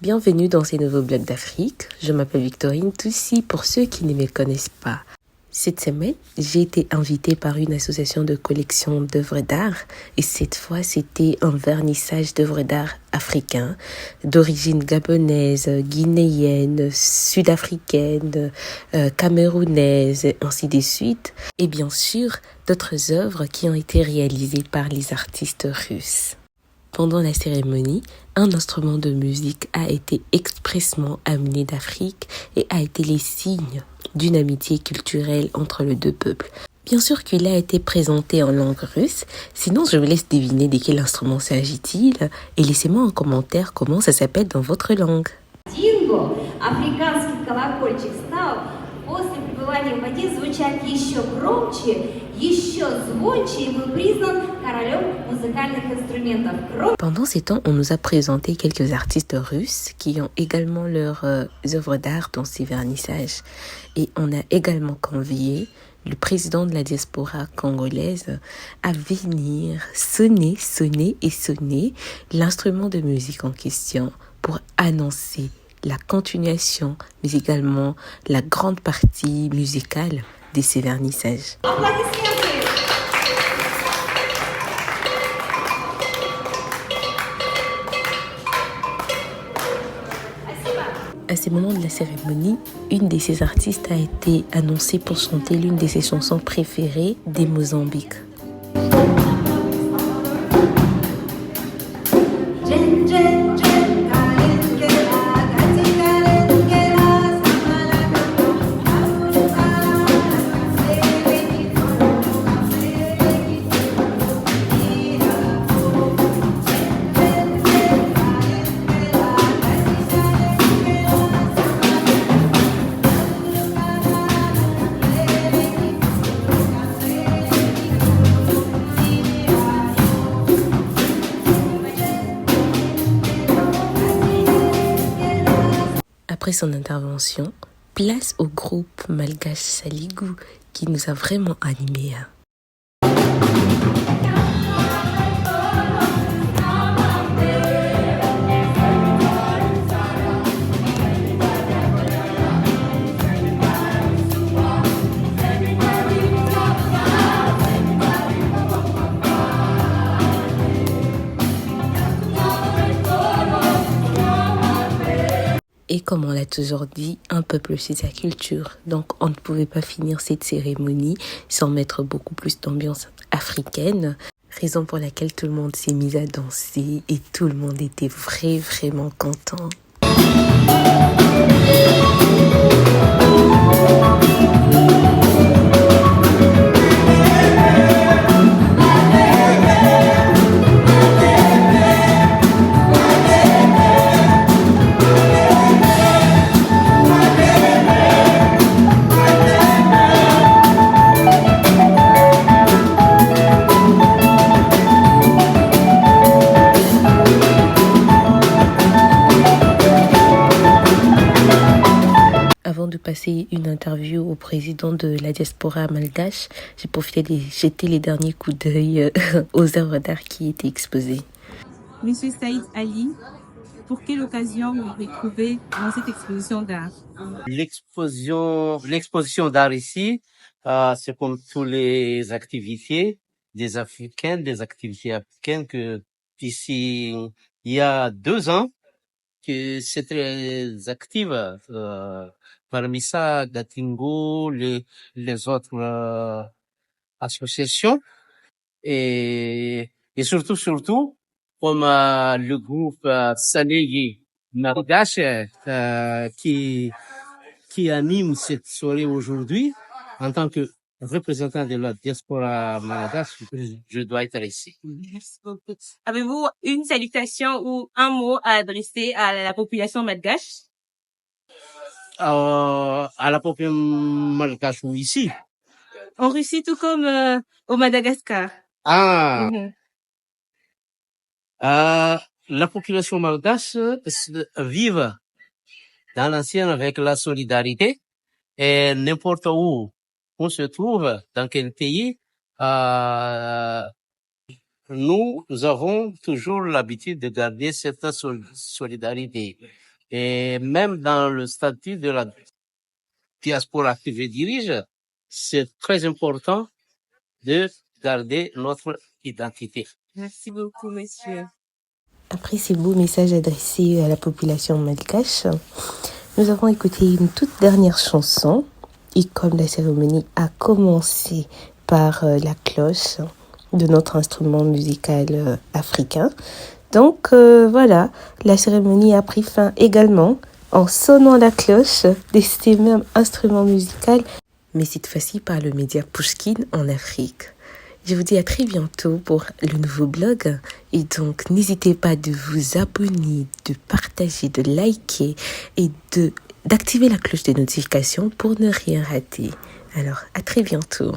Bienvenue dans ces nouveaux blogs d'Afrique. Je m'appelle Victorine Toussi pour ceux qui ne me connaissent pas. Cette semaine, j'ai été invitée par une association de collection d'œuvres d'art et cette fois, c'était un vernissage d'œuvres d'art africains d'origine gabonaise, guinéenne, sud-africaine, camerounaise, et ainsi de suite. Et bien sûr, d'autres œuvres qui ont été réalisées par les artistes russes. Pendant la cérémonie, un instrument de musique a été expressément amené d'Afrique et a été les signes d'une amitié culturelle entre les deux peuples. Bien sûr qu'il a été présenté en langue russe, sinon je vous laisse deviner de quel instrument s'agit-il et laissez-moi en commentaire comment ça s'appelle dans votre langue. Динго, африканский колокольчик стал после пребывания в воде звучать еще громче, еще звонче и был признан королем музыкальных инструментов. Pendant ces temps, on nous a présenté quelques artistes russes qui ont également leurs œuvres d'art dans ces vernissages. Et on a également convié le président de la diaspora congolaise à venir sonner l'instrument de musique en question pour annoncer la continuation, mais également la grande partie musicale de ces vernissages. À ces moments de la cérémonie, une de ces artistes a été annoncée pour chanter l'une de ses chansons préférées des Mozambique. Après son intervention, place au groupe malgache Saligou qui nous a vraiment animés. Et comme on l'a toujours dit, un peuple c'est sa culture. Donc on ne pouvait pas finir cette cérémonie sans mettre beaucoup plus d'ambiance africaine. Raison pour laquelle tout le monde s'est mis à danser et tout le monde était vraiment content. Avant de passer une interview au président de la diaspora malgache, j'ai profité de jeter les derniers coups d'œil aux œuvres d'art qui étaient exposées. Monsieur Saïd Ali, pour quelle occasion vous vous retrouvez dans cette exposition d'art? L'exposition d'art ici, c'est comme toutes les activités des Africains, des activités africaines que ici, il y a 2 ans, que c'est très active. Parmi ça, Gatingo, les autres associations et surtout, comme le groupe Salégi Margache qui anime cette soirée aujourd'hui en tant que représentant de la diaspora malgache, je dois être ici. Merci beaucoup. Avez-vous une salutation ou un mot à adresser à la population malgache? À la population malgache ou ici? En Russie, tout comme au Madagascar. La population malgache vive dans l'ancien avec la solidarité et n'importe où on se trouve, dans quel pays, nous avons toujours l'habitude de garder cette solidarité. Et même dans le statut de la diaspora que je dirige, c'est très important de garder notre identité. Merci beaucoup, monsieur. Après ces beaux messages adressés à la population malgache, nous avons écouté une toute dernière chanson. Et comme la cérémonie a commencé par la cloche de notre instrument musical africain, donc voilà, la cérémonie a pris fin également en sonnant la cloche de ces mêmes instruments musicaux, mais cette fois-ci par le média Pushkin en Afrique. Je vous dis à très bientôt pour le nouveau blog. Et donc, n'hésitez pas de vous abonner, de partager, de liker et d'activer la cloche de notification pour ne rien rater. Alors, à très bientôt.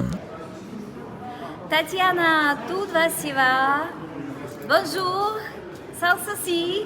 Tatiana Tudvasiva. Bonjour. Salsa si.